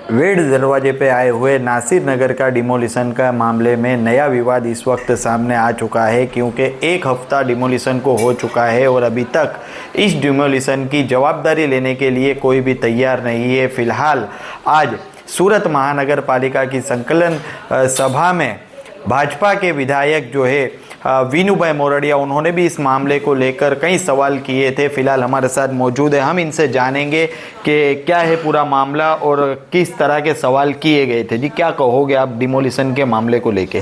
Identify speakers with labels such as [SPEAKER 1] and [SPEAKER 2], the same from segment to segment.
[SPEAKER 1] वेड दरवाजे पे आए हुए नासिर नगर का डिमोलिशन का मामले में नया विवाद इस वक्त सामने आ चुका है, क्योंकि एक हफ्ता डिमोलिशन को हो चुका है और अभी तक इस डिमोलिशन की जवाबदारी लेने के लिए कोई भी तैयार नहीं है। फिलहाल आज सूरत महानगर पालिका की संकलन सभा में भाजपा के विधायक जो है वीनूभाई मोरडिया, उन्होंने भी इस मामले को लेकर कई सवाल किए थे। फिलहाल हमारे साथ मौजूद है, हम इनसे जानेंगे कि क्या है पूरा मामला और किस तरह के सवाल किए गए थे। जी, क्या कहोगे आप डिमोलिशन के मामले को लेके?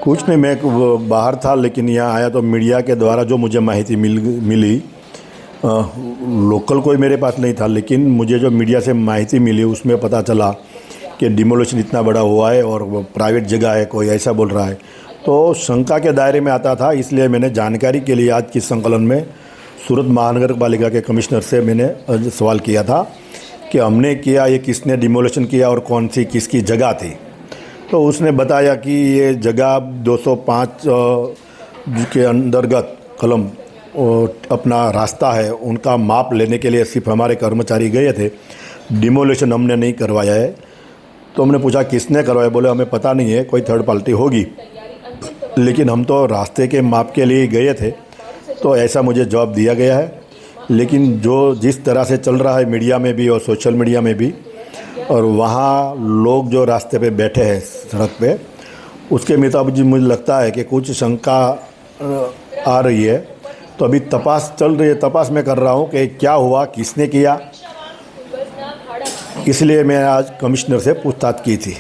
[SPEAKER 2] कुछ नहीं, मैं बाहर था, लेकिन यहाँ आया तो मीडिया के द्वारा जो मुझे माहिती मिली, लोकल कोई मेरे पास नहीं था, लेकिन मुझे जो मीडिया से माहिती मिली उसमें पता चला कि डिमोलिशन इतना बड़ा हुआ है और प्राइवेट जगह है, कोई ऐसा बोल रहा है, तो शंका के दायरे में आता था। इसलिए मैंने जानकारी के लिए आज की संकलन में सूरत महानगर पालिका के कमिश्नर से मैंने सवाल किया था कि हमने किया, ये किसने डिमोलिशन किया और कौन सी किसकी जगह थी। तो उसने बताया कि ये जगह 205 के अंतर्गत कलम अपना रास्ता है, उनका माप लेने के लिए सिर्फ हमारे कर्मचारी गए थे, डिमोलिशन हमने नहीं करवाया है। तो हमने पूछा किसने करवाया, बोले हमें पता नहीं है, कोई थर्ड पार्टी होगी, लेकिन हम तो रास्ते के माप के लिए गए थे। तो ऐसा मुझे जवाब दिया गया है। लेकिन जो जिस तरह से चल रहा है मीडिया में भी और सोशल मीडिया में भी, और वहाँ लोग जो रास्ते पे बैठे हैं सड़क पे, उसके मुताबिक मुझे लगता है कि कुछ शंका आ रही है। तो अभी तपास चल रही है, तपास मैं कर रहा हूँ कि क्या हुआ, किसने किया। इसलिए मैं आज कमिश्नर से पूछताछ की थी।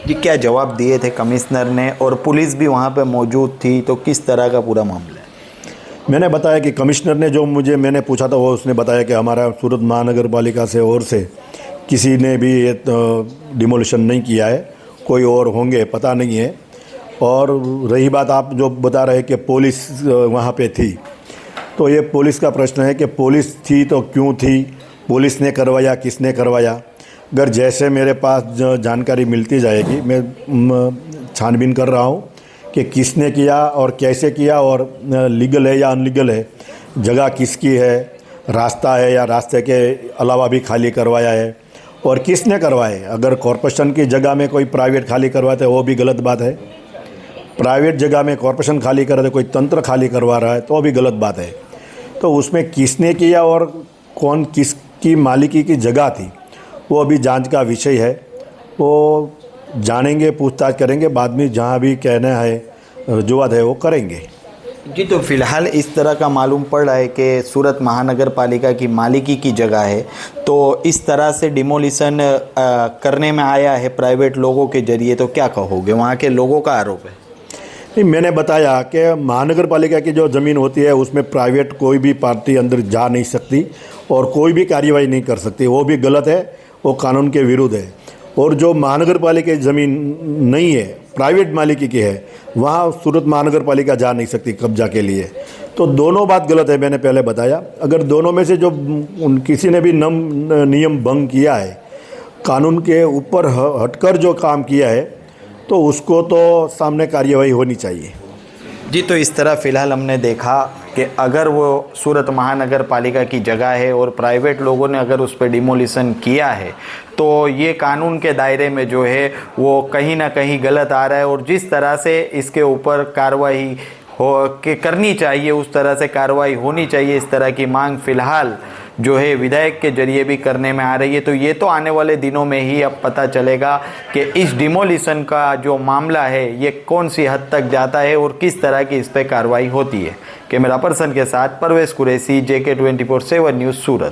[SPEAKER 1] जी, क्या जवाब दिए थे कमिश्नर ने, और पुलिस भी वहाँ पे मौजूद थी, तो किस तरह का पूरा मामला है?
[SPEAKER 2] मैंने बताया कि कमिश्नर ने जो मैंने पूछा था वो उसने बताया कि हमारा सूरत महानगर पालिका से ओर से किसी ने भी ये डिमोलिशन नहीं किया है, कोई और होंगे पता नहीं है। और रही बात आप जो बता रहे कि पुलिस वहाँ पे थी, तो ये पुलिस का प्रश्न है कि पुलिस थी तो क्यों थी, पुलिस ने करवाया, किसने करवाया। अगर जैसे मेरे पास जानकारी मिलती जाएगी, मैं छानबीन कर रहा हूँ कि किसने किया और कैसे किया, और लीगल है या अनलीगल है, जगह किसकी है, रास्ता है या रास्ते के अलावा भी खाली करवाया है, और किसने करवाए। अगर कॉरपोरेशन की जगह में कोई प्राइवेट खाली करवाते है वो भी गलत बात है। प्राइवेट जगह में कॉरपोरेशन खाली कर रहे, कोई तंत्र खाली करवा रहा है तो भी गलत बात है। तो उसमें किसने किया और कौन किसकी मालिकी की जगह थी, वो अभी जांच का विषय है। वो जानेंगे, पूछताछ करेंगे, बाद में जहाँ भी कहना है, रजूआत है, वो करेंगे।
[SPEAKER 1] जी, तो फिलहाल इस तरह का मालूम पड़ रहा है कि सूरत महानगर पालिका की मालिकी की जगह है, तो इस तरह से डिमोलिशन करने में आया है प्राइवेट लोगों के जरिए, तो क्या कहोगे? वहाँ के लोगों का आरोप है।
[SPEAKER 2] नहीं, मैंने बताया कि महानगर पालिका की जो ज़मीन होती है उसमें प्राइवेट कोई भी पार्टी अंदर जा नहीं सकती और कोई भी कार्रवाई नहीं कर सकती, वो भी गलत है, वो कानून के विरुद्ध है। और जो महानगर पालिका की ज़मीन नहीं है, प्राइवेट मालिकी की है, वहाँ सूरत महानगर पालिका जा नहीं सकती कब्जा के लिए। तो दोनों बात गलत है, मैंने पहले बताया। अगर दोनों में से जो किसी ने भी नियम भंग किया है, कानून के ऊपर हटकर जो काम किया है, तो उसको तो सामने कार्यवाही होनी चाहिए।
[SPEAKER 1] जी, तो इस तरह फ़िलहाल हमने देखा कि अगर वो सूरत महानगर पालिका की जगह है और प्राइवेट लोगों ने अगर उस पर डिमोलिशन किया है, तो ये कानून के दायरे में जो है वो कहीं ना कहीं गलत आ रहा है, और जिस तरह से इसके ऊपर कार्रवाई करनी चाहिए उस तरह से कार्रवाई होनी चाहिए। इस तरह की मांग फ़िलहाल जो है विधायक के जरिए भी करने में आ रही है। तो ये तो आने वाले दिनों में ही अब पता चलेगा कि इस डिमोलिशन का जो मामला है ये कौन सी हद तक जाता है और किस तरह की इस पर कार्रवाई होती है। कैमरा पर्सन के साथ परवेश कुरैशी, JK 24/7 न्यूज़, सूरत।